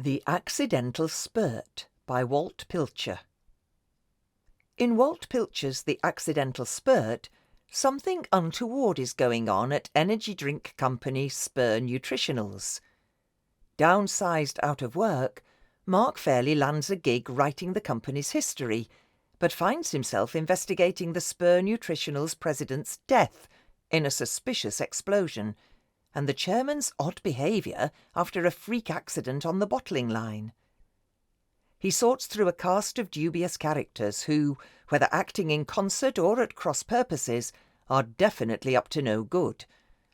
The Accidental Spurrt by Walt Pilcher. In Walt Pilcher's The Accidental Spurrt, something untoward is going on at energy drink company Spur Nutritionals. Downsized out of work, Mark Fairley lands a gig writing the company's history, but finds himself investigating the Spur Nutritionals president's death in a suspicious explosion, and the chairman's odd behaviour after a freak accident on the bottling line. He sorts through a cast of dubious characters who, whether acting in concert or at cross purposes, are definitely up to no good,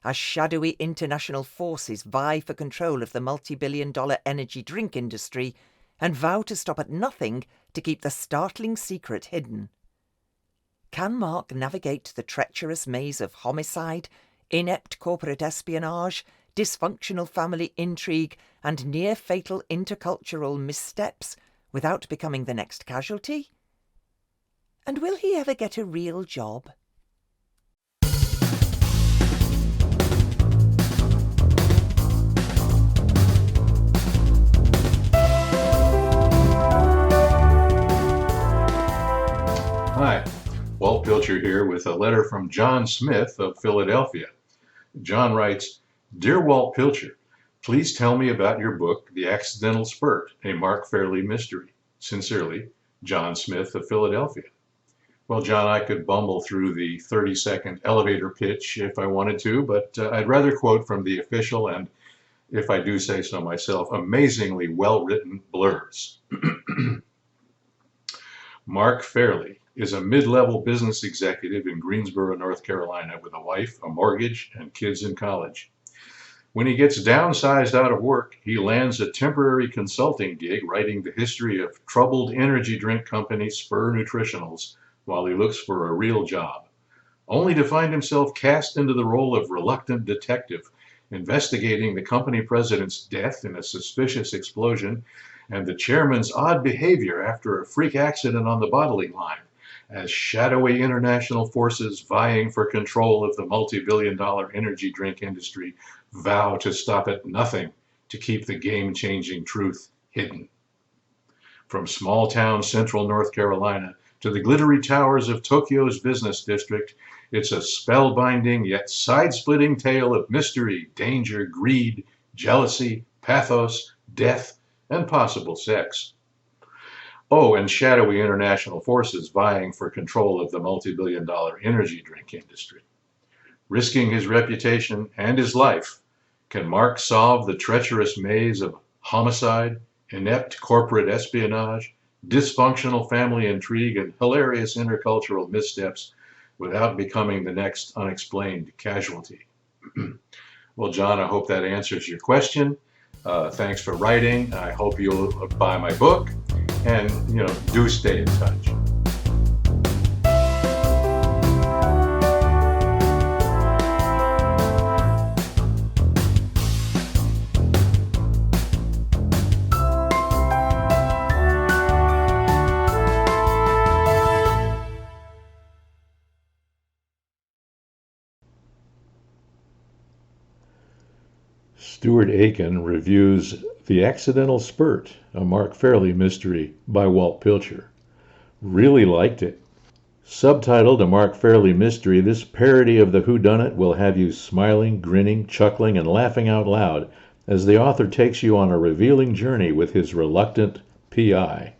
as shadowy international forces vie for control of the multi-billion-dollar energy drink industry and vow to stop at nothing to keep the startling secret hidden. Can Mark navigate the treacherous maze of homicide, inept corporate espionage, dysfunctional family intrigue, and near-fatal intercultural missteps without becoming the next casualty? And will he ever get a real job? Hi, Walt Pilcher here with a letter from John Smith of Philadelphia. John writes, "Dear Walt Pilcher, please tell me about your book, The Accidental Spurrt, a Mark Fairley mystery. Sincerely, John Smith of Philadelphia." Well, John, I could bumble through the 30-second elevator pitch if I wanted to, but I'd rather quote from the official and, if I do say so myself, amazingly well-written blurbs. Mark Fairley is a mid-level business executive in Greensboro, North Carolina, with a wife, a mortgage, and kids in college. When he gets downsized out of work, he lands a temporary consulting gig writing the history of troubled energy drink company Spur Nutritionals while he looks for a real job, only to find himself cast into the role of reluctant detective, investigating the company president's death in a suspicious explosion and the chairman's odd behavior after a freak accident on the bottling line, as shadowy international forces vying for control of the multi-billion-dollar energy drink industry vow to stop at nothing to keep the game-changing truth hidden. From small-town central North Carolina to the glittery towers of Tokyo's business district, it's a spellbinding yet side-splitting tale of mystery, danger, greed, jealousy, pathos, death, and possible sex. Oh, and shadowy international forces vying for control of the multi-billion-dollar energy drink industry. Risking his reputation and his life, can Mark solve the treacherous maze of homicide, inept corporate espionage, dysfunctional family intrigue, and hilarious intercultural missteps without becoming the next unexplained casualty? Well, John, I hope that answers your question. Thanks for writing. I hope you'll buy my book. And, do stay in touch. Stuart Aiken reviews The Accidental Spurrt, a Mark Fairley mystery by Walt Pilcher. Really liked it. Subtitled A Mark Fairley Mystery, this parody of the whodunit will have you smiling, grinning, chuckling, and laughing out loud as the author takes you on a revealing journey with his reluctant PI.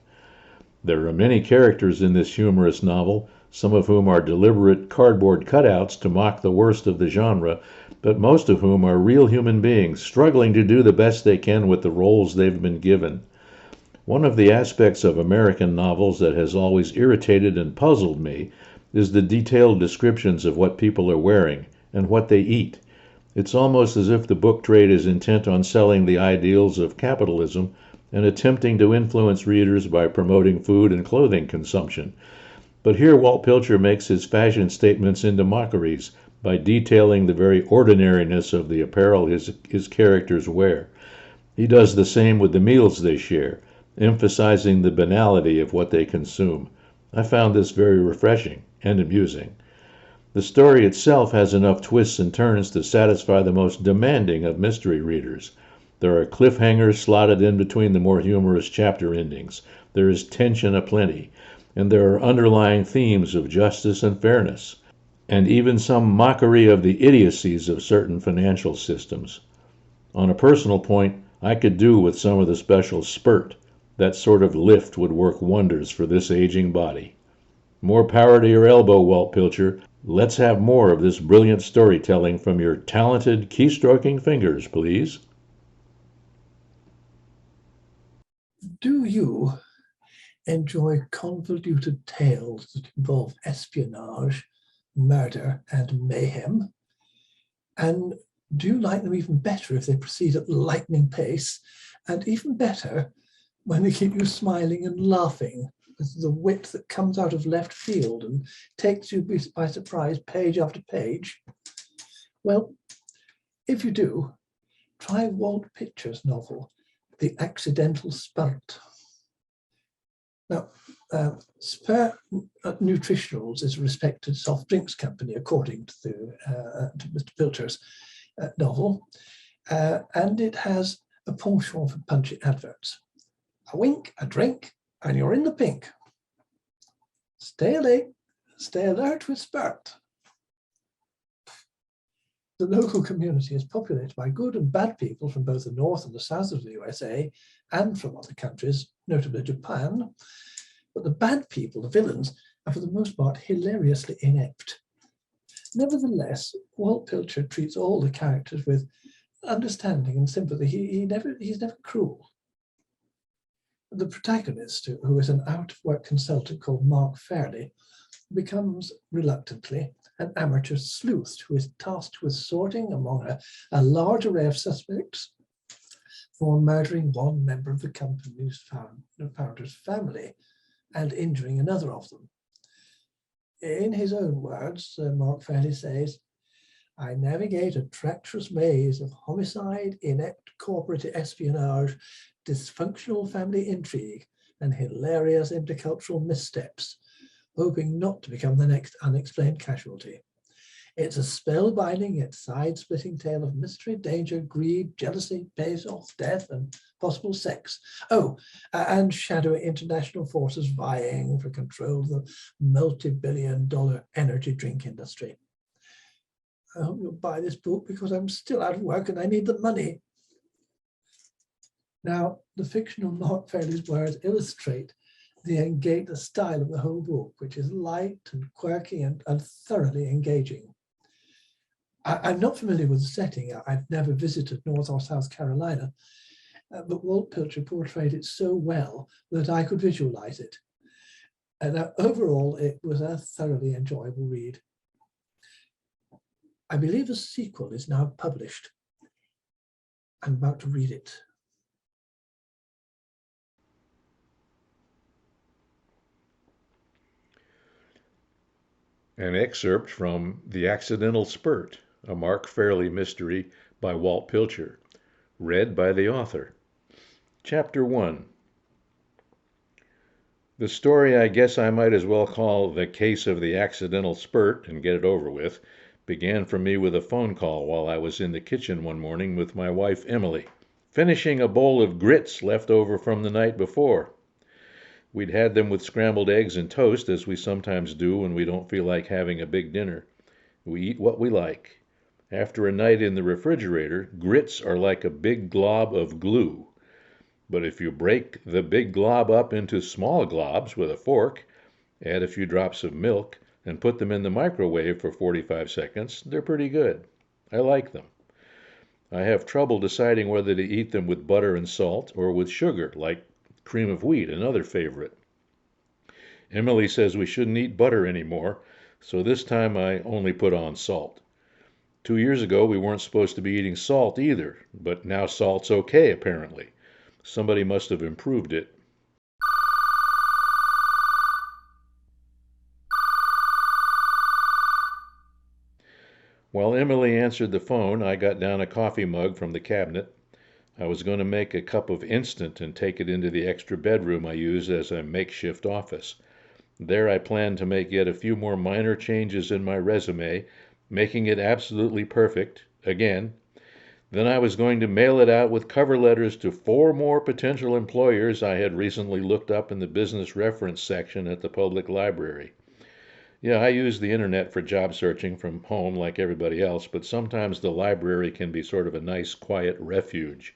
There are many characters in this humorous novel, some of whom are deliberate cardboard cutouts to mock the worst of the genre, but most of whom are real human beings struggling to do the best they can with the roles they've been given. One of the aspects of American novels that has always irritated and puzzled me is the detailed descriptions of what people are wearing and what they eat. It's almost as if the book trade is intent on selling the ideals of capitalism and attempting to influence readers by promoting food and clothing consumption. But here Walt Pilcher makes his fashion statements into mockeries by detailing the very ordinariness of the apparel his characters wear. He does the same with the meals they share, emphasizing the banality of what they consume. I found this very refreshing and amusing. The story itself has enough twists and turns to satisfy the most demanding of mystery readers. There are cliffhangers slotted in between the more humorous chapter endings. There is tension aplenty, and there are underlying themes of justice and fairness, and even some mockery of the idiocies of certain financial systems. On a personal point, I could do with some of the special spurt. That sort of lift would work wonders for this aging body. More power to your elbow, Walt Pilcher. Let's have more of this brilliant storytelling from your talented keystroking fingers, please. Do you enjoy convoluted tales that involve espionage, murder, and mayhem? And do you like them even better if they proceed at lightning pace? And even better when they keep you smiling and laughing with the wit that comes out of left field and takes you by surprise page after page? Well, if you do, try Walt Pilcher's novel, The Accidental Spurrt. Now, Spurrt Nutritionals is a respected soft drinks company, according to Mr. Pilcher's novel, and it has a penchant for punchy adverts. A wink, a drink, and you're in the pink. Stay alert with Spurrt. The local community is populated by good and bad people from both the north and the south of the USA and from other countries, notably Japan. But the bad people, the villains, are for the most part hilariously inept. Nevertheless, Walt Pilcher treats all the characters with understanding and sympathy. He's never cruel. The protagonist, who is an out-of-work consultant called Mark Fairley, becomes reluctantly an amateur sleuth who is tasked with sorting among a large array of suspects for murdering one member of the company's founder's family and injuring another of them. In his own words, Mark Fairley says, "I navigate a treacherous maze of homicide, inept corporate espionage, dysfunctional family intrigue, and hilarious intercultural missteps, hoping not to become the next unexplained casualty. It's a spellbinding yet side-splitting tale of mystery, danger, greed, jealousy, pathos, death, and possible sex. Oh, and shadowy international forces vying for control of the multi-billion-dollar energy drink industry. I hope you'll buy this book because I'm still out of work and I need the money." Now, the fictional Mark Fairley's words illustrate the style of the whole book, which is light and quirky and thoroughly engaging. I'm not familiar with the setting. I've never visited North or South Carolina, but Walt Pilcher portrayed it so well that I could visualize it. And overall, it was a thoroughly enjoyable read. I believe a sequel is now published. I'm about to read it. An excerpt from The Accidental Spurrt, a Mark Fairley mystery by Walt Pilcher, read by the author. Chapter 1. The story I guess I might as well call The Case of the Accidental Spurrt and get it over with, began for me with a phone call while I was in the kitchen one morning with my wife Emily, finishing a bowl of grits left over from the night before. We'd had them with scrambled eggs and toast, as we sometimes do when we don't feel like having a big dinner. We eat what we like. After a night in the refrigerator, grits are like a big glob of glue. But if you break the big glob up into small globs with a fork, add a few drops of milk, and put them in the microwave for 45 seconds, they're pretty good. I like them. I have trouble deciding whether to eat them with butter and salt or with sugar, like cream of wheat, another favorite. Emily says we shouldn't eat butter anymore, so this time I only put on salt. 2 years ago we weren't supposed to be eating salt either, but now salt's okay apparently. Somebody must have improved it. While Emily answered the phone, I got down a coffee mug from the cabinet. I was going to make a cup of instant and take it into the extra bedroom I use as a makeshift office. There I planned to make yet a few more minor changes in my resume, making it absolutely perfect, again. Then I was going to mail it out with cover letters to 4 more potential employers I had recently looked up in the business reference section at the public library. Yeah, I use the internet for job searching from home like everybody else, but sometimes the library can be sort of a nice, quiet refuge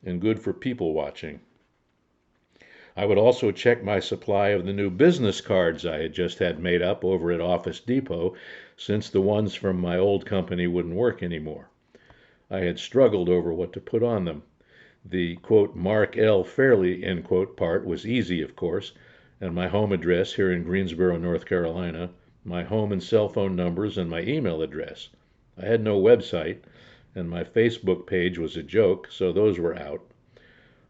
and good for people watching. I would also check my supply of the new business cards I had just had made up over at Office Depot, since the ones from my old company wouldn't work anymore. I had struggled over what to put on them. The, quote, Mark L. Fairley, end quote, part was easy, of course, and my home address here in Greensboro, North Carolina, my home and cell phone numbers, and my email address. I had no website, and my Facebook page was a joke, so those were out.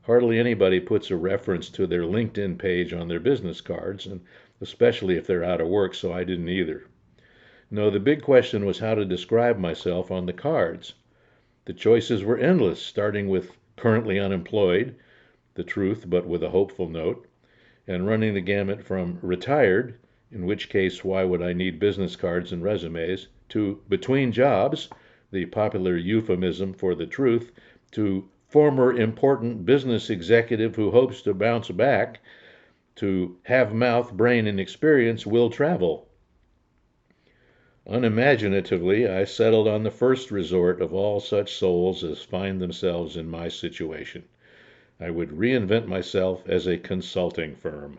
Hardly anybody puts a reference to their LinkedIn page on their business cards, and especially if they're out of work, so I didn't either. No, the big question was how to describe myself on the cards. The choices were endless, starting with currently unemployed, the truth but with a hopeful note, and running the gamut from retired, in which case why would I need business cards and resumes, to between jobs, the popular euphemism for the truth, to former important business executive who hopes to bounce back, to have mouth, brain, and experience will travel. Unimaginatively, I settled on the first resort of all such souls as find themselves in my situation. I would reinvent myself as a consulting firm.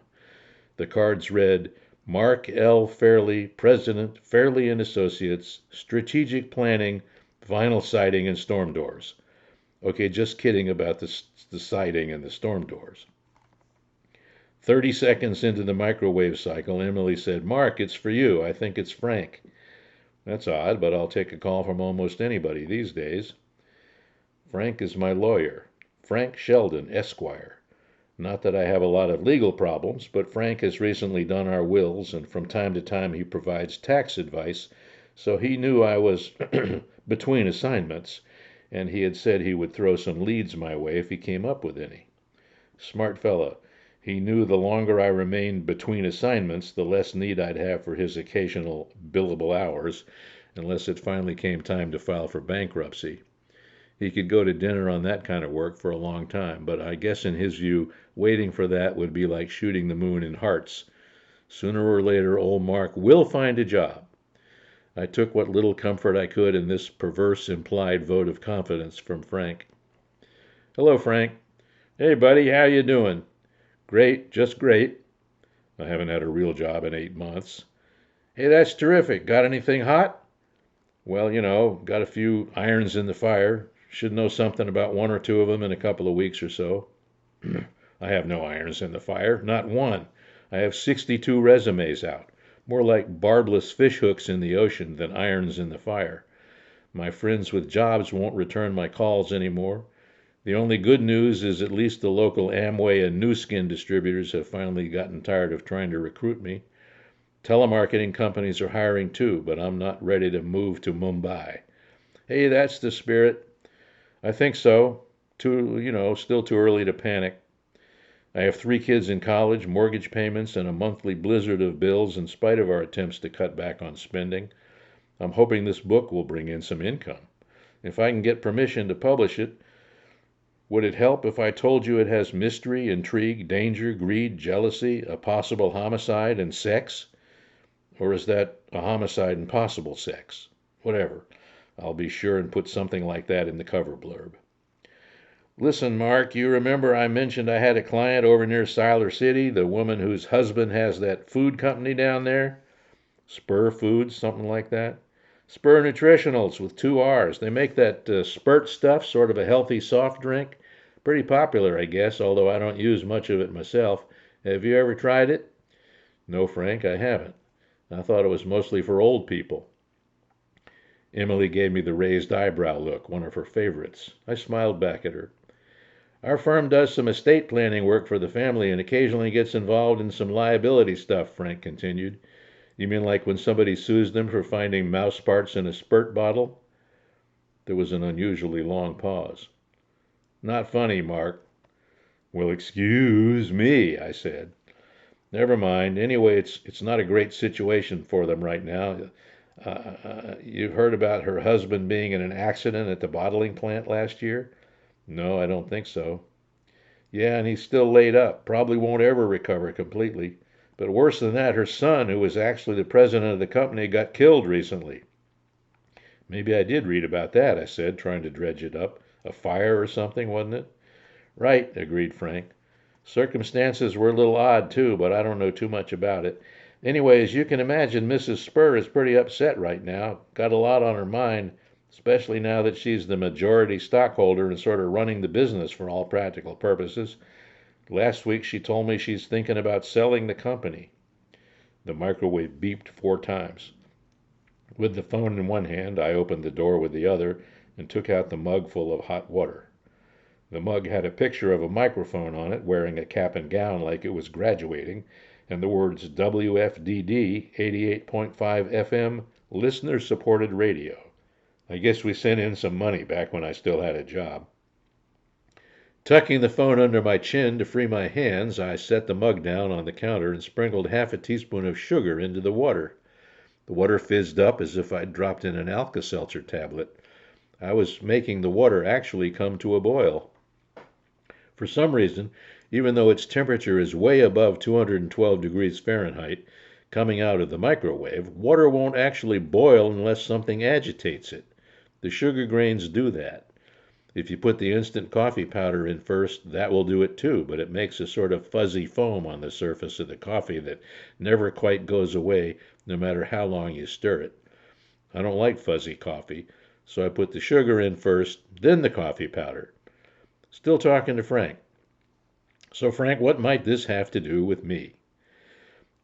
The cards read, Mark L. Fairley, President, Fairley and Associates, Strategic Planning, Vinyl Siding and Storm Doors. Okay, just kidding about the siding and the storm doors. 30 seconds into the microwave cycle, Emily said, Mark, it's for you. I think it's Frank. That's odd, but I'll take a call from almost anybody these days. Frank is my lawyer. Frank Sheldon, Esquire. Not that I have a lot of legal problems, but Frank has recently done our wills, and from time to time he provides tax advice, so he knew I was between assignments, and he had said he would throw some leads my way if he came up with any. Smart fella. He knew the longer I remained between assignments, the less need I'd have for his occasional billable hours, unless it finally came time to file for bankruptcy. He could go to dinner on that kind of work for a long time, but I guess in his view, waiting for that would be like shooting the moon in hearts. Sooner or later, old Mark will find a job. I took what little comfort I could in this perverse implied vote of confidence from Frank. Hello, Frank. Hey, buddy, how you doing? Great, just great. I haven't had a real job in 8 months. Hey, that's terrific. Got anything hot? Well, got a few irons in the fire. Should know something about 1 or 2 of them in a couple of weeks or so. I have no irons in the fire, not one. I have 62 resumes out. More like barbless fishhooks in the ocean than irons in the fire. My friends with jobs won't return my calls anymore. The only good news is at least the local Amway and Nu Skin distributors have finally gotten tired of trying to recruit me. Telemarketing companies are hiring too, but I'm not ready to move to Mumbai. Hey, that's the spirit. I think so. Still too early to panic. I have 3 kids in college, mortgage payments, and a monthly blizzard of bills in spite of our attempts to cut back on spending. I'm hoping this book will bring in some income. If I can get permission to publish it, would it help if I told you it has mystery, intrigue, danger, greed, jealousy, a possible homicide, and sex? Or is that a homicide and possible sex? Whatever. I'll be sure and put something like that in the cover blurb. Listen, Mark, you remember I mentioned I had a client over near Siler City, the woman whose husband has that food company down there? Spur Foods, something like that. Spur Nutritionals with 2 R's. They make that Spurt stuff, sort of a healthy soft drink. Pretty popular, I guess, although I don't use much of it myself. Have you ever tried it? No, Frank, I haven't. I thought it was mostly for old people. Emily gave me the raised eyebrow look, one of her favorites. I smiled back at her. Our firm does some estate planning work for the family and occasionally gets involved in some liability stuff, Frank continued. You mean like when somebody sues them for finding mouse parts in a Spurt bottle? There was an unusually long pause. Not funny, Mark. Well, excuse me, I said. Never mind. Anyway, it's not a great situation for them right now. You've heard about her husband being in an accident at the bottling plant last year? No, I don't think so. Yeah, and he's still laid up. Probably won't ever recover completely. But worse than that, her son, who was actually the president of the company, got killed recently. Maybe I did read about that, I said, trying to dredge it up. A fire or something, wasn't it? Right, agreed Frank. Circumstances were a little odd, too, but I don't know too much about it. Anyways, you can imagine Mrs. Spurr is pretty upset right now. Got a lot on her mind, especially now that she's the majority stockholder and sort of running the business for all practical purposes. Last week she told me she's thinking about selling the company. The microwave beeped 4 times. With the phone in one hand, I opened the door with the other and took out the mug full of hot water. The mug had a picture of a microphone on it, wearing a cap and gown like it was graduating, and the words WFDD 88.5 FM, listener-supported radio. I guess we sent in some money back when I still had a job. Tucking the phone under my chin to free my hands, I set the mug down on the counter and sprinkled half a teaspoon of sugar into the water. The water fizzed up as if I'd dropped in an Alka-Seltzer tablet. I was making the water actually come to a boil. For some reason, even though its temperature is way above 212 degrees Fahrenheit, coming out of the microwave, water won't actually boil unless something agitates it. The sugar grains do that. If you put the instant coffee powder in first, that will do it too, but it makes a sort of fuzzy foam on the surface of the coffee that never quite goes away, no matter how long you stir it. I don't like fuzzy coffee, so I put the sugar in first, then the coffee powder. Still talking to Frank. So, Frank, what might this have to do with me?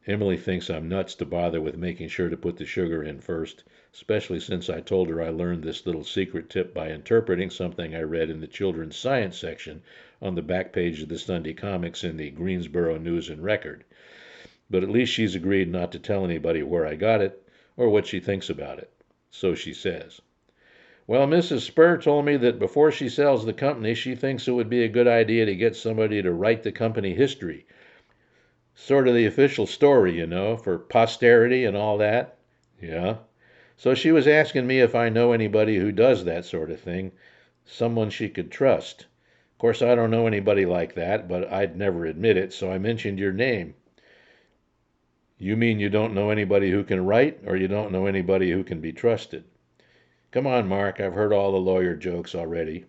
Emily thinks I'm nuts to bother with making sure to put the sugar in first, especially since I told her I learned this little secret tip by interpreting something I read in the children's science section on the back page of the Sunday comics in the Greensboro News and Record. But at least she's agreed not to tell anybody where I got it or what she thinks about it. So she says. Well, Mrs. Spurr told me that before she sells the company, she thinks it would be a good idea to get somebody to write the company history. Sort of the official story, you know, for posterity and all that. Yeah. So she was asking me if I know anybody who does that sort of thing, someone she could trust. Of course, I don't know anybody like that, but I'd never admit it, so I mentioned your name. You mean you don't know anybody who can write, or you don't know anybody who can be trusted? Come on, Mark, I've heard all the lawyer jokes already.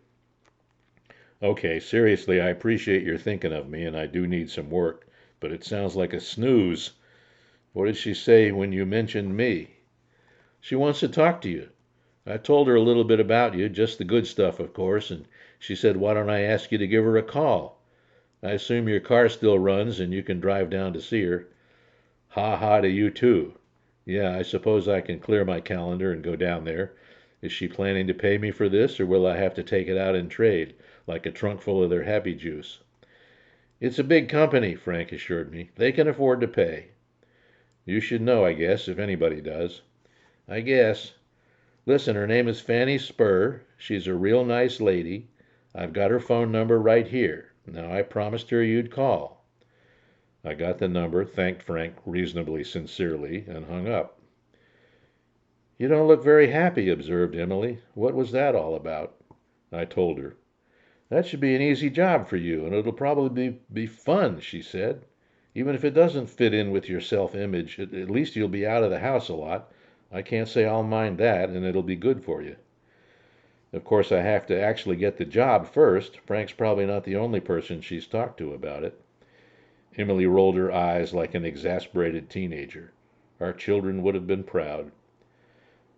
Okay, seriously, I appreciate your thinking of me, and I do need some work, but it sounds like a snooze. What did she say when you mentioned me? She wants to talk to you. I told her a little bit about you, just the good stuff, of course, and she said, why don't I ask you to give her a call? I assume your car still runs and you can drive down to see her. Ha ha to you, too. Yeah, I suppose I can clear my calendar and go down there. Is she planning to pay me for this, or will I have to take it out in trade, like a trunk full of their happy juice? It's a big company, Frank assured me. They can afford to pay. You should know, I guess, if anybody does. I guess. Listen, her name is Fanny Spurr. She's a real nice lady. I've got her phone number right here. Now, I promised her you'd call. I got the number, thanked Frank reasonably sincerely, and hung up. You don't look very happy, observed Emily. What was that all about? I told her. That should be an easy job for you, and it'll probably be fun, she said. Even if it doesn't fit in with your self-image, at least you'll be out of the house a lot. I can't say I'll mind that, and it'll be good for you. Of course, I have to actually get the job first. Frank's probably not the only person she's talked to about it. Emily rolled her eyes like an exasperated teenager. Our children would have been proud.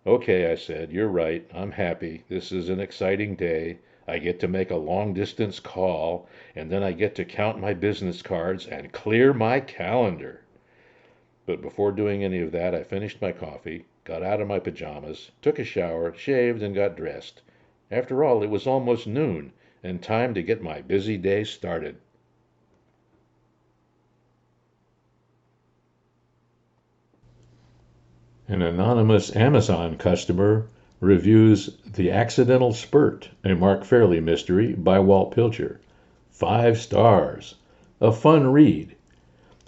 Okay, I said, you're right. I'm happy. This is an exciting day. I get to make a long-distance call, and then I get to count my business cards and clear my calendar. But before doing any of that, I finished my coffee, got out of my pajamas, took a shower, shaved, and got dressed. After all, it was almost noon, and time to get my busy day started. An anonymous Amazon customer reviews The Accidental Spurrt, a Mark Fairley mystery by Walt Pilcher. 5 stars. A fun read.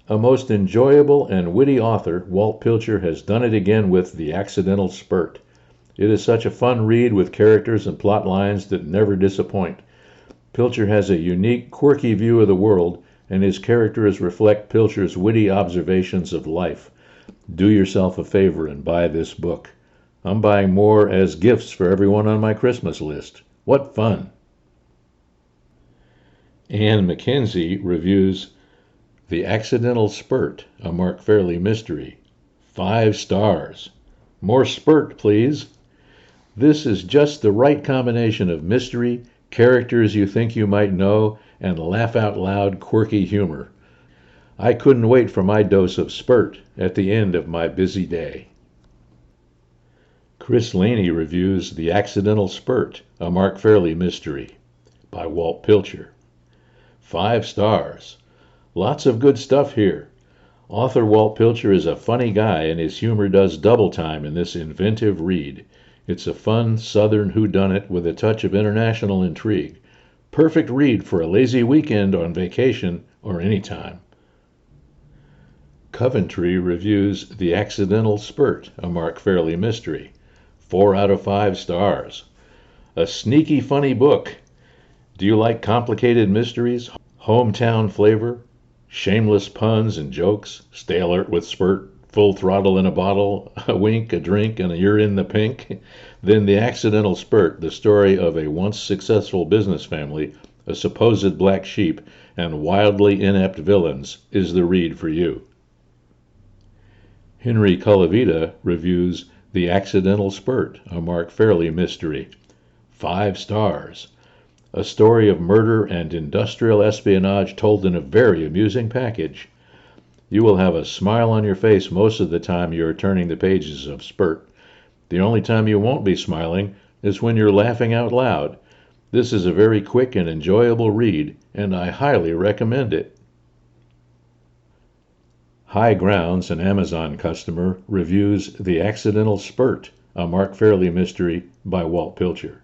A most enjoyable and witty author, Walt Pilcher has done it again with The Accidental Spurrt. It is such a fun read with characters and plot lines that never disappoint. Pilcher has a unique, quirky view of the world, and his characters reflect Pilcher's witty observations of life. Do yourself a favor and buy this book. I'm buying more as gifts for everyone on my Christmas list. What fun! Anne Mackenzie reviews The Accidental Spurrt, a Mark Fairley mystery. 5 stars. More Spurt, please. This is just the right combination of mystery, characters you think you might know, and laugh-out-loud quirky humor. I couldn't wait for my dose of Spurt at the end of my busy day. Chris Laney reviews The Accidental Spurrt, a Mark Fairley mystery, by Walt Pilcher. 5 stars. Lots of good stuff here. Author Walt Pilcher is a funny guy, and his humor does double time in this inventive read. It's a fun Southern whodunit with a touch of international intrigue. Perfect read for a lazy weekend on vacation or any time. Coventry reviews The Accidental Spurrt, a Mark Fairley mystery. 4 out of 5 stars. A sneaky funny book. Do you like complicated mysteries, hometown flavor, shameless puns and jokes? Stay alert with Spurt, full throttle in a bottle, a wink, a drink, and you're in the pink? Then The Accidental Spurrt, the story of a once successful business family, a supposed black sheep, and wildly inept villains, is the read for you. Henry Colavita reviews The Accidental Spurrt, a Mark Fairley mystery. 5 stars. A story of murder and industrial espionage told in a very amusing package. You will have a smile on your face most of the time you are turning the pages of Spurt. The only time you won't be smiling is when you're laughing out loud. This is a very quick and enjoyable read, and I highly recommend it. High Grounds, an Amazon customer, reviews The Accidental Spurrt, a Mark Fairley mystery, by Walt Pilcher.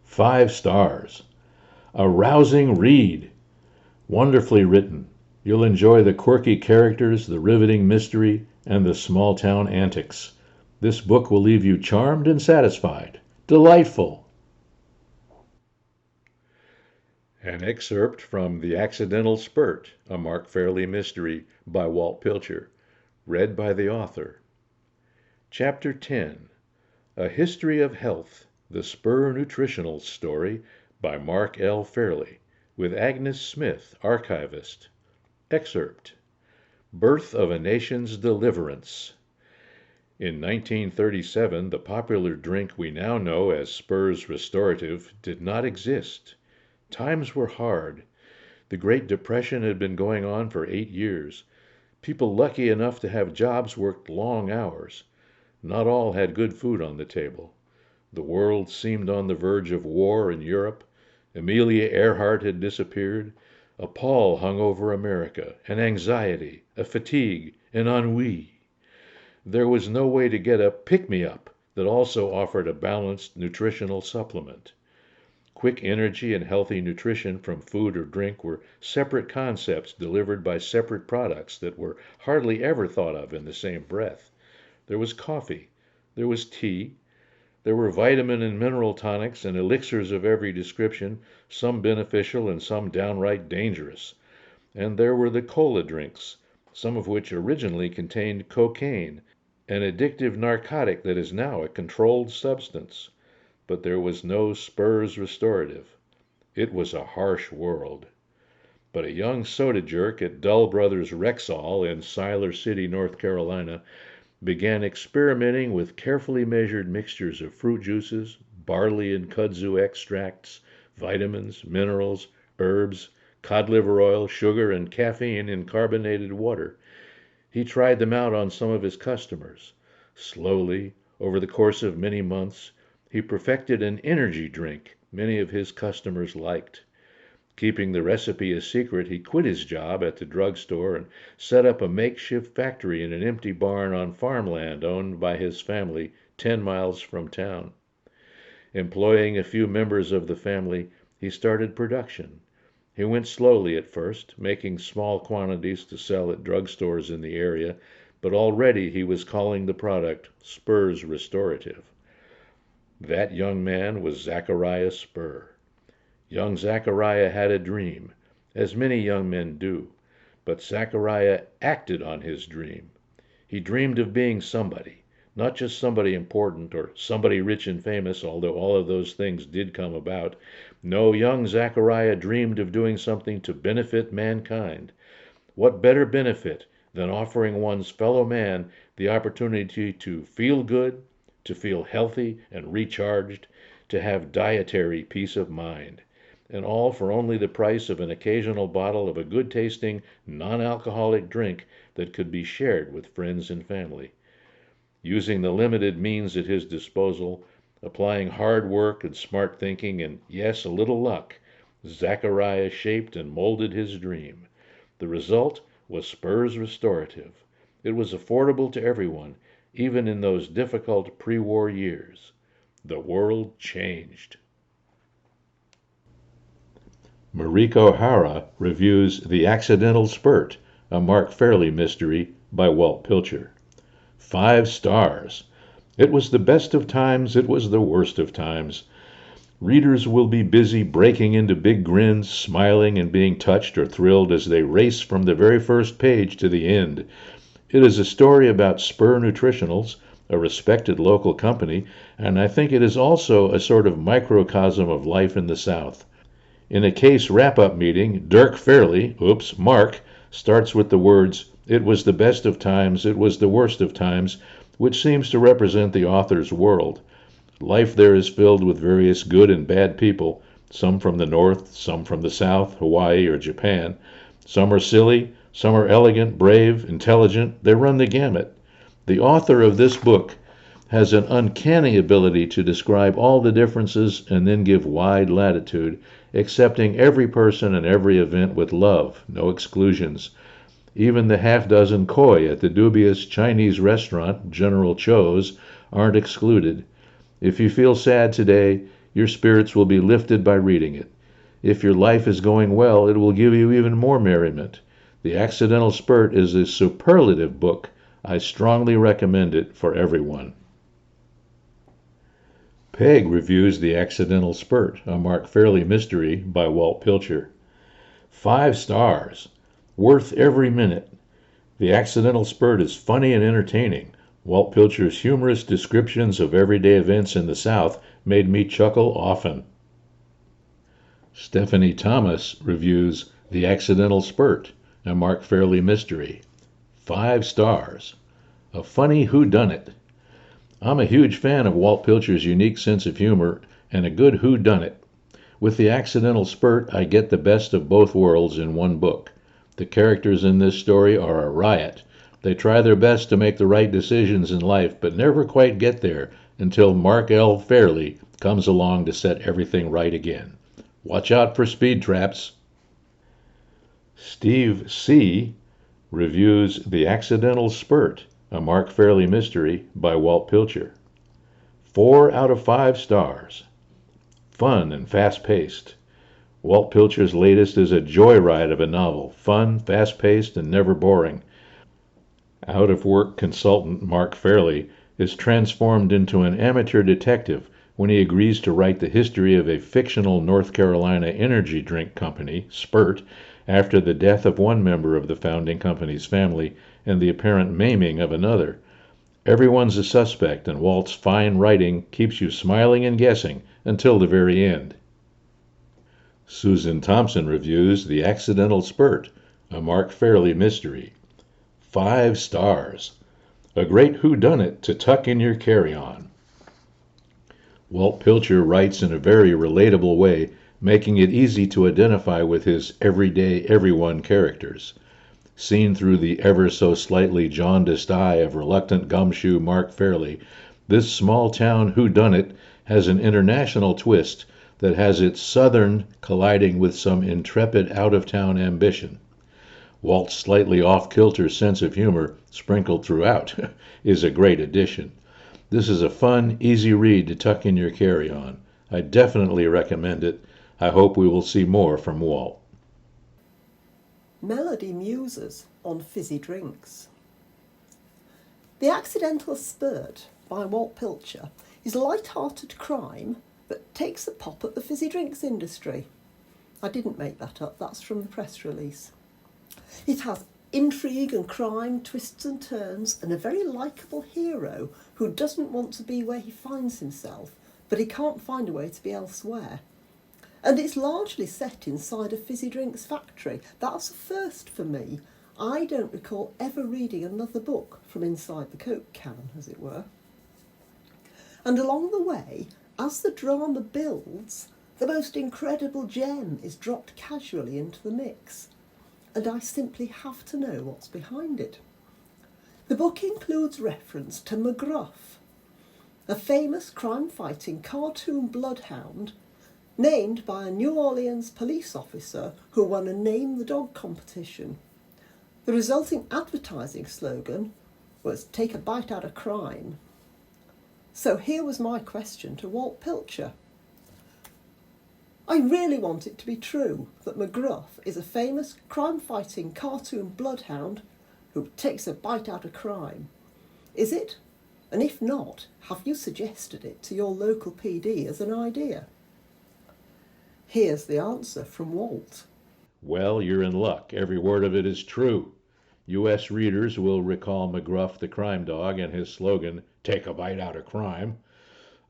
5 stars. A rousing read. Wonderfully written. You'll enjoy the quirky characters, the riveting mystery, and the small-town antics. This book will leave you charmed and satisfied. Delightful. An excerpt from The Accidental Spurrt, a Mark Fairley mystery, by Walt Pilcher, read by the author. Chapter 10, A History of Health, the Spur Nutritional Story, by Mark L. Fairley, with Agnes Smith, archivist. Excerpt: Birth of a Nation's Deliverance. In 1937, the popular drink we now know as Spur's Restorative did not exist. Times were hard. The Great Depression had been going on for 8 years. People lucky enough to have jobs worked long hours. Not all had good food on the table. The world seemed on the verge of war in Europe. Amelia Earhart had disappeared. A pall hung over America, an anxiety, a fatigue, an ennui. There was no way to get a pick-me-up that also offered a balanced nutritional supplement. Quick energy and healthy nutrition from food or drink were separate concepts delivered by separate products that were hardly ever thought of in the same breath. There was coffee. There was tea. There were vitamin and mineral tonics and elixirs of every description, some beneficial and some downright dangerous. And there were the cola drinks, some of which originally contained cocaine, an addictive narcotic that is now a controlled substance. But there was no Spur's Restorative. It was a harsh world. But a young soda jerk at Dull Brothers Rexall in Siler City, North Carolina, began experimenting with carefully measured mixtures of fruit juices, barley and kudzu extracts, vitamins, minerals, herbs, cod liver oil, sugar, and caffeine in carbonated water. He tried them out on some of his customers. Slowly, over the course of many months, he perfected an energy drink many of his customers liked. Keeping the recipe a secret, he quit his job at the drugstore and set up a makeshift factory in an empty barn on farmland owned by his family 10 miles from town. Employing a few members of the family, he started production. He went slowly at first, making small quantities to sell at drugstores in the area, but already he was calling the product Spurr's Restorative. That young man was Zachariah Spurr. Young Zachariah had a dream, as many young men do, but Zachariah acted on his dream. He dreamed of being somebody, not just somebody important or somebody rich and famous, although all of those things did come about. No, young Zachariah dreamed of doing something to benefit mankind. What better benefit than offering one's fellow man the opportunity to feel good, to feel healthy and recharged, to have dietary peace of mind, and all for only the price of an occasional bottle of a good-tasting, non-alcoholic drink that could be shared with friends and family. Using the limited means at his disposal, applying hard work and smart thinking and, yes, a little luck, Zachariah shaped and molded his dream. The result was Spurr's Restorative. It was affordable to everyone, even in those difficult pre-war years. The world changed. Mariko Hara reviews The Accidental Spurrt, a Mark Fairley mystery by Walt Pilcher. 5 stars. It was the best of times, it was the worst of times. Readers will be busy breaking into big grins, smiling and being touched or thrilled as they race from the very first page to the end. It is a story about Spurr Nutritionals, a respected local company, and I think it is also a sort of microcosm of life in the South. In a case wrap-up meeting, Dirk Fairley, Mark, starts with the words, "It was the best of times, it was the worst of times," which seems to represent the author's world. Life there is filled with various good and bad people, some from the North, some from the South, Hawaii, or Japan. Some are silly, some are elegant, brave, intelligent. They run the gamut. The author of this book has an uncanny ability to describe all the differences and then give wide latitude, accepting every person and every event with love, no exclusions. Even the half-dozen koi at the dubious Chinese restaurant, General Cho's, aren't excluded. If you feel sad today, your spirits will be lifted by reading it. If your life is going well, it will give you even more merriment. The Accidental Spurrt is a superlative book. I strongly recommend it for everyone. Peg reviews The Accidental Spurrt, a Mark Fairley mystery by Walt Pilcher. 5 stars. Worth every minute. The Accidental Spurrt is funny and entertaining. Walt Pilcher's humorous descriptions of everyday events in the South made me chuckle often. Stephanie Thomas reviews The Accidental Spurrt, a Mark Fairley mystery. 5 stars. A funny whodunit. I'm a huge fan of Walt Pilcher's unique sense of humor and a good whodunit. With The Accidental Spurrt, I get the best of both worlds in one book. The characters in this story are a riot. They try their best to make the right decisions in life, but never quite get there until Mark L. Fairley comes along to set everything right again. Watch out for speed traps. Steve C. reviews The Accidental Spurrt, a Mark Fairley mystery by Walt Pilcher. 4 out of 5 stars. Fun and fast-paced. Walt Pilcher's latest is a joyride of a novel, fun, fast-paced, and never boring. Out-of-work consultant Mark Fairley is transformed into an amateur detective when he agrees to write the history of a fictional North Carolina energy drink company, Spurt, after the death of one member of the founding company's family and the apparent maiming of another. Everyone's a suspect, and Walt's fine writing keeps you smiling and guessing until the very end. Susan Thompson reviews The Accidental Spurrt, a Mark Fairley mystery. 5 stars. A great whodunit to tuck in your carry-on. Walt Pilcher writes in a very relatable way, making it easy to identify with his everyday, everyone characters. Seen through the ever so slightly jaundiced eye of reluctant gumshoe Mark Fairley, this small-town whodunit has an international twist that has its southern colliding with some intrepid out-of-town ambition. Walt's slightly off-kilter sense of humor, sprinkled throughout, is a great addition. This is a fun, easy read to tuck in your carry-on. I definitely recommend it. I hope we will see more from Walt. Melody muses on fizzy drinks. The Accidental Spurrt by Walt Pilcher is light-hearted crime that takes a pop at the fizzy drinks industry. I didn't make that up, that's from the press release. It has intrigue and crime, twists and turns, and a very likeable hero who doesn't want to be where he finds himself, but he can't find a way to be elsewhere. And it's largely set inside a fizzy drinks factory. That's a first for me. I don't recall ever reading another book from inside the Coke can, as it were. And along the way, as the drama builds, the most incredible gem is dropped casually into the mix, and I simply have to know what's behind it. The book includes reference to M.A.B.L.E, a famous crime-fighting cartoon bloodhound named by a New Orleans police officer who won a Name the Dog competition. The resulting advertising slogan was "Take a bite out of crime." So here was my question to Walt Pilcher. I really want it to be true that M.A.B.L.E is a famous crime-fighting cartoon bloodhound who takes a bite out of crime. Is it? And if not, have you suggested it to your local PD as an idea? Here's the answer from Walt. Well, you're in luck. Every word of it is true. U.S. readers will recall McGruff the crime dog and his slogan, "Take a bite out of crime."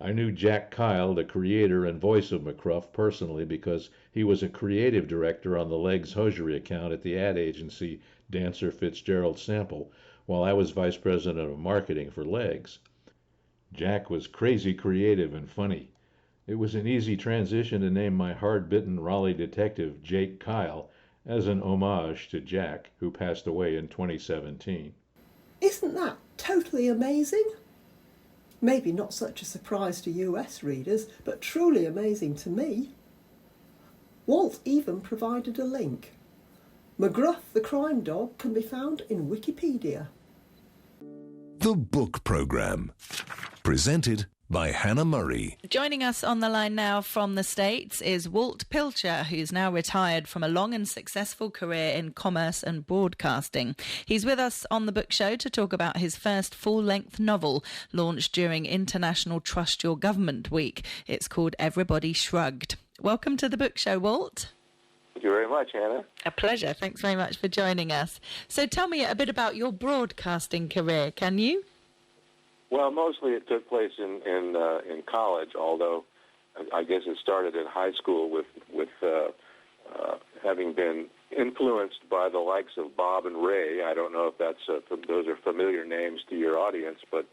I knew Jack Kyle, the creator and voice of McGruff, personally because he was a creative director on the Legs hosiery account at the ad agency Dancer Fitzgerald Sample, while I was vice president of marketing for Legs. Jack was crazy creative and funny. It was an easy transition to name my hard-bitten Raleigh detective Jake Kyle as an homage to Jack, who passed away in 2017. Isn't that totally amazing? Maybe not such a surprise to US readers, but truly amazing to me. Walt even provided a link. McGruff the crime dog can be found in Wikipedia. The Book Programme, presented by Hannah Murray. Joining us on the line now from the States is Walt Pilcher, who's now retired from a long and successful career in commerce and broadcasting. He's with us on the book show to talk about his first full-length novel, launched during International Trust Your Government Week. It's called Everybody Shrugged. Welcome to the book show, Walt. Thank you very much, Hannah. A pleasure. Thanks very much for joining us. So tell me a bit about your broadcasting career, can you? Well, mostly it took place in college, although I guess it started in high school with having been influenced by the likes of Bob and Ray. I don't know if those are familiar names to your audience, but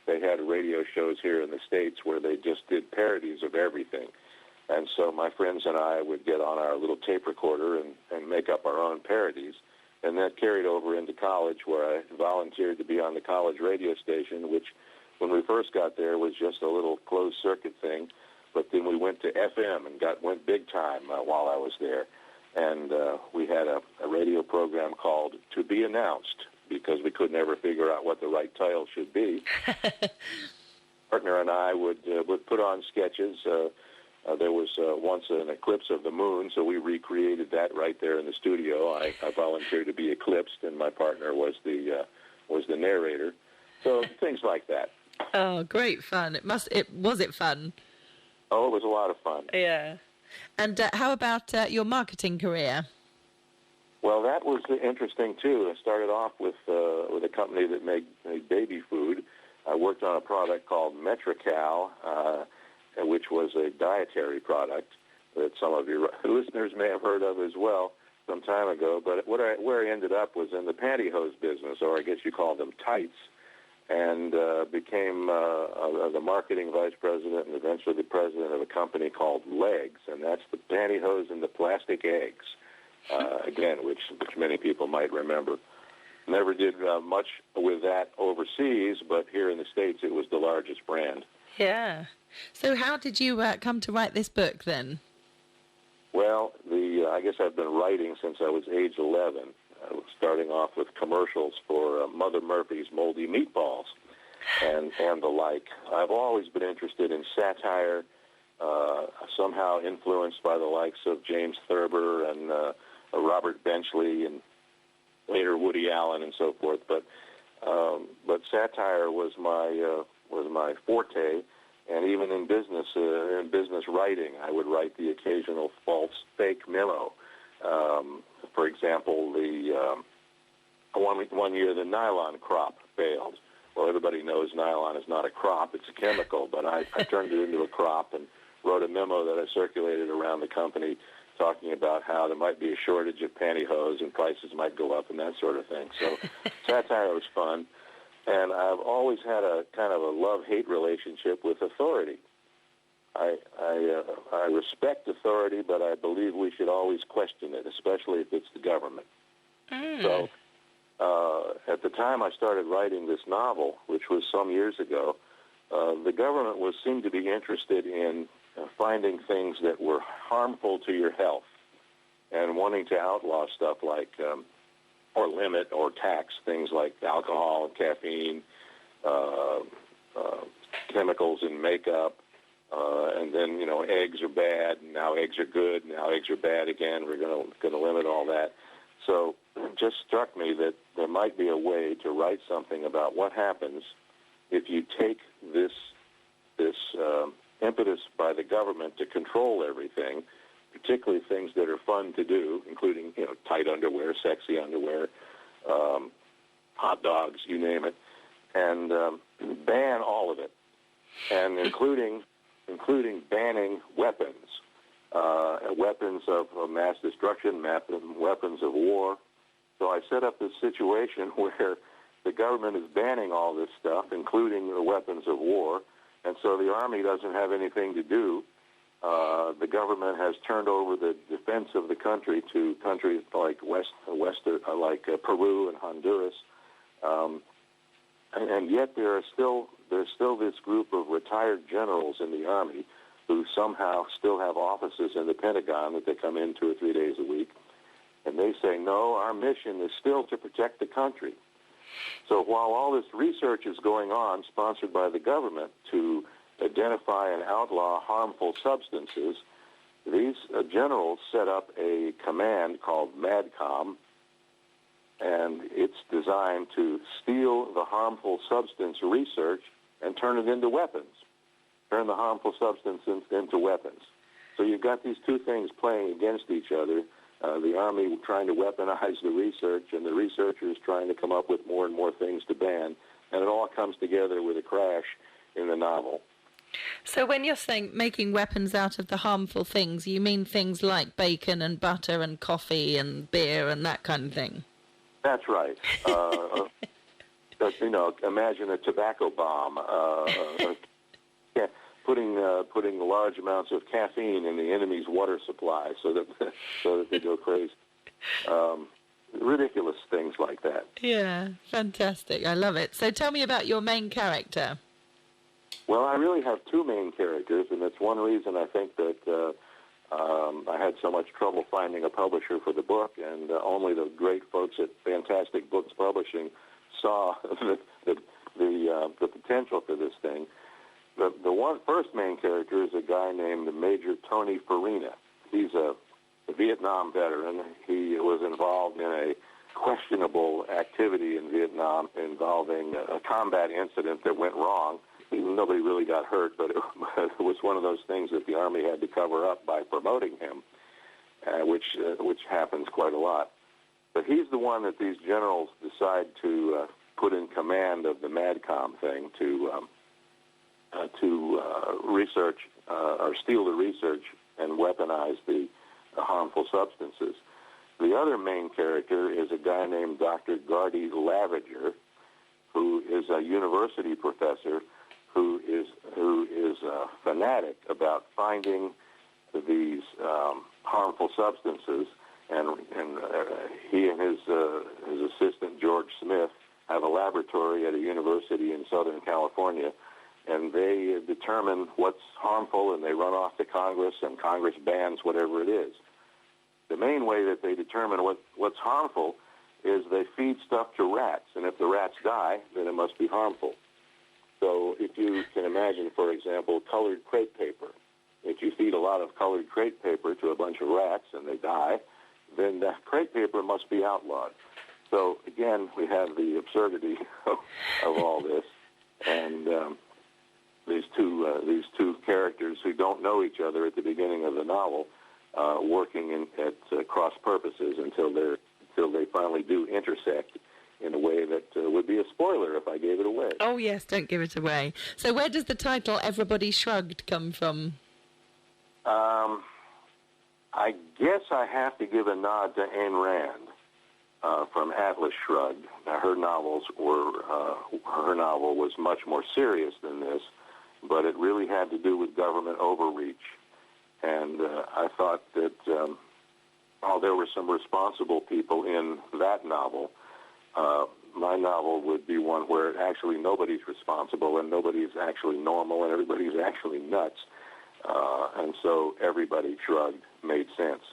they had radio shows here in the States where they just did parodies of everything. And so my friends and I would get on our little tape recorder and make up our own parodies. And that carried over into college, where I volunteered to be on the college radio station, which when we first got there was just a little closed-circuit thing. But then we went to FM and went big time while I was there. And we had a radio program called To Be Announced, because we could never figure out what the right title should be. Partner and I would put on sketches. There was once an eclipse of the moon, so we recreated that right there in the studio. I volunteered to be eclipsed, and my partner was the narrator. So things like that. Oh, great fun! Was it fun? Oh, it was a lot of fun. Yeah. And how about your marketing career? Well, that was interesting too. I started off with a company that made baby food. I worked on a product called Metrical, which was a dietary product that some of your listeners may have heard of as well some time ago. But where I ended up was in the pantyhose business, or I guess you call them tights, and became the marketing vice president and eventually the president of a company called Legs, and that's the pantyhose and the plastic eggs, again, which many people might remember. Never did much with that overseas, but here in the States it was the largest brand. Yeah. So how did you come to write this book then? Well, I guess I've been writing since I was age 11, starting off with commercials for Mother Murphy's moldy meatballs and the like. I've always been interested in satire, somehow influenced by the likes of James Thurber Robert Benchley and later Woody Allen and so forth. But satire was my forte, and even in business writing, I would write the occasional false fake memo. For example, one year the nylon crop failed. Well, everybody knows nylon is not a crop; it's a chemical. But I turned it into a crop and wrote a memo that I circulated around the company, talking about how there might be a shortage of pantyhose and prices might go up and that sort of thing. So satire was fun, and I've always had a kind of a love-hate relationship with authority. I respect authority, but I believe we should always question it, especially if it's the government. So at the time I started writing this novel, which was some years ago, the government seemed to be interested in finding things that were harmful to your health and wanting to outlaw stuff like, or limit or tax things like alcohol and caffeine, chemicals in makeup, and then, eggs are bad, and now eggs are good, and now eggs are bad again. We're going to limit all that. So it just struck me that there might be a way to write something about what happens if you take this impetus by the government to control everything, particularly things that are fun to do, including tight underwear, sexy underwear, hot dogs, you name it, and ban all of it, and including banning weapons, weapons of mass destruction, weapons of war. So I set up this situation where the government is banning all this stuff, including the weapons of war, and so the Army doesn't have anything to do. The government has turned over the defense of the country to countries like Peru and Honduras, and yet there's still this group of retired generals in the Army who somehow still have offices in the Pentagon that they come in 2 or 3 days a week, and they say, no, our mission is still to protect the country. So while all this research is going on, sponsored by the government, to identify and outlaw harmful substances, these generals set up a command called MADCOM, and it's designed to steal the harmful substance research and turn it into weapons, turn the harmful substance into weapons. So you've got these two things playing against each other, the Army trying to weaponize the research and the researchers trying to come up with more and more things to ban, and it all comes together with a crash in the novel. So when you're saying making weapons out of the harmful things, you mean things like bacon and butter and coffee and beer and that kind of thing? That's right. Imagine a tobacco bomb, putting large amounts of caffeine in the enemy's water supply so that they go crazy. Ridiculous things like that. Yeah, fantastic. I love it. So tell me about your main character. Well, I really have two main characters, and that's one reason I think that I had so much trouble finding a publisher for the book, and only the great folks at Fantastic Books Publishing saw the potential for this thing. The first main character is a guy named Major Tony Farina. He's a Vietnam veteran. He was involved in a questionable activity in Vietnam involving a combat incident that went wrong. Nobody really got hurt, but it was one of those things that the Army had to cover up by promoting him, which happens quite a lot. But he's the one that these generals decide to put in command of the MADCOM thing to research or steal the research and weaponize the harmful substances. The other main character is a guy named Dr. Gardy Lavager, who is a university professor who is a fanatic about finding these harmful substances, and he and his assistant George Smith have a laboratory at a university in Southern California, and they determine what's harmful, and they run off to Congress, and Congress bans whatever it is. The main way that they determine what's harmful is they feed stuff to rats, and if the rats die, then it must be harmful. So if you can imagine, for example, colored crepe paper, if you feed a lot of colored crepe paper to a bunch of rats and they die, then that crepe paper must be outlawed. So again, we have the absurdity of all this, and these two characters who don't know each other at the beginning of the novel, working at cross purposes until they finally do intersect in a way that would be a spoiler if I gave it away. Oh yes, don't give it away. So where does the title "Everybody Shrugged" come from? I guess I have to give a nod to Ayn Rand from Atlas Shrugged. Now, her novel was much more serious than this, but it really had to do with government overreach. And I thought that while there were some responsible people in that novel, my novel would be one where actually nobody's responsible and nobody's actually normal and everybody's actually nuts. And so Everybody Shrugged made sense.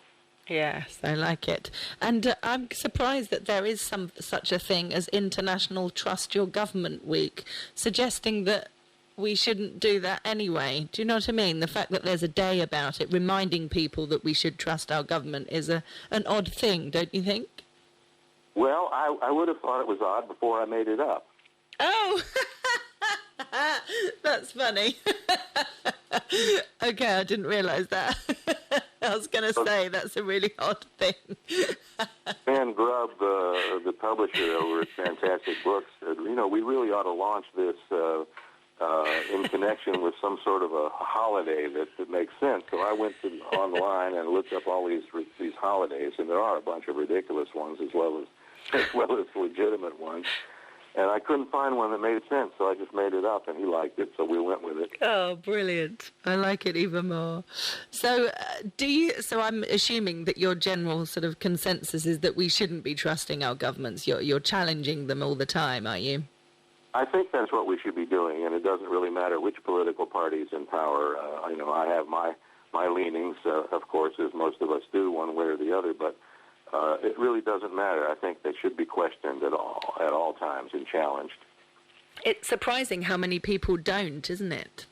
Yes, I like it. And I'm surprised that there is such a thing as International Trust Your Government Week, suggesting that we shouldn't do that anyway. Do you know what I mean? The fact that there's a day about it, reminding people that we should trust our government, is an odd thing, don't you think? Well, I would have thought it was odd before I made it up. Oh, that's funny. Okay, I didn't realise that. I was going to say that's a really odd thing. Dan Grubb, the publisher over at Fantastic Books, said, we really ought to launch this in connection with some sort of a holiday that makes sense. So I went online and looked up all these holidays, and there are a bunch of ridiculous ones as well as legitimate ones. And I couldn't find one that made sense, so I just made it up, and he liked it, so we went with it. Oh, brilliant. I like it even more. So so I'm assuming that your general sort of consensus is that we shouldn't be trusting our governments. You're challenging them all the time, are you? I think that's what we should be doing, and it doesn't really matter which political party's in power. I have my leanings, of course, as most of us do, one way or the other, but it really doesn't matter. I think they should be questioned at all times and challenged. It's surprising how many people don't, isn't it?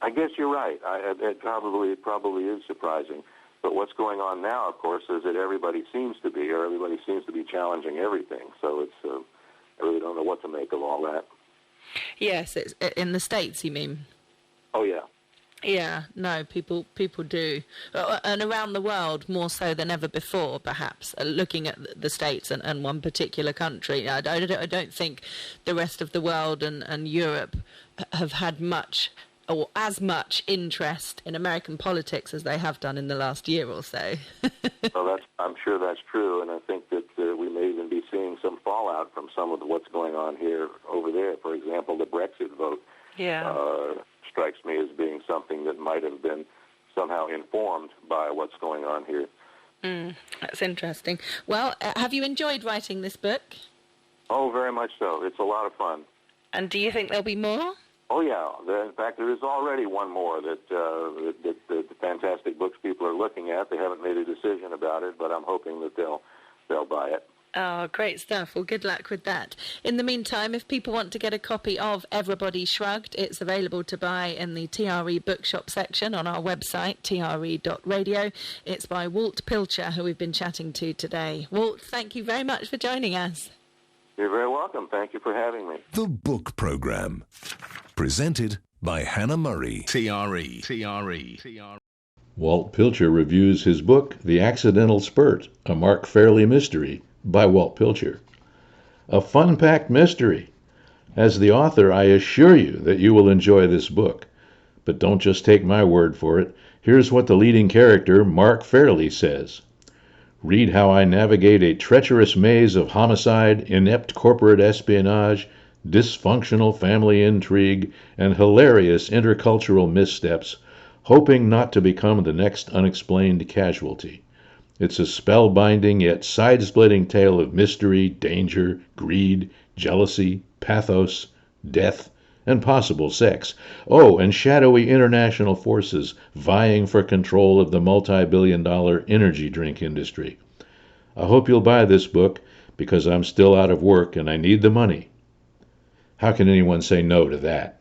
I guess you're right. It probably is surprising. But what's going on now, of course, is that everybody seems to be challenging everything. So it's I really don't know what to make of all that. Yes, it's in the States, you mean? Oh yeah. Yeah, no, people do. And around the world, more so than ever before, perhaps, looking at the States and one particular country. I don't think the rest of the world and Europe have had much or as much interest in American politics as they have done in the last year or so. Well, I'm sure that's true, and I think that we may even be seeing some fallout from some of what's going on here over there. For example, the Brexit vote. Yeah. Strikes me as being something that might have been somehow informed by what's going on here. That's interesting. Well, have you enjoyed writing this book? Oh, very much so. It's a lot of fun. And do you think there'll be more? Oh, yeah. In fact, there is already one more that the Fantastic Books people are looking at. They haven't made a decision about it, but I'm hoping that they'll buy it. Oh, great stuff. Well, good luck with that. In the meantime, if people want to get a copy of Everybody Shrugged, it's available to buy in the TRE bookshop section on our website, tre.radio. It's by Walt Pilcher, who we've been chatting to today. Walt, thank you very much for joining us. You're very welcome. Thank you for having me. The Book Program, presented by Hannah Murray. TRE. Walt Pilcher reviews his book, The Accidental Spurrt, a Mark Fairley mystery, by Walt Pilcher. A fun-packed mystery. As the author, I assure you that you will enjoy this book. But don't just take my word for it. Here's what the leading character, Mark Fairley, says. Read how I navigate a treacherous maze of homicide, inept corporate espionage, dysfunctional family intrigue, and hilarious intercultural missteps, hoping not to become the next unexplained casualty. It's a spellbinding yet side-splitting tale of mystery, danger, greed, jealousy, pathos, death, and possible sex. Oh, and shadowy international forces vying for control of the multi-billion-dollar energy drink industry. I hope you'll buy this book because I'm still out of work and I need the money. How can anyone say no to that?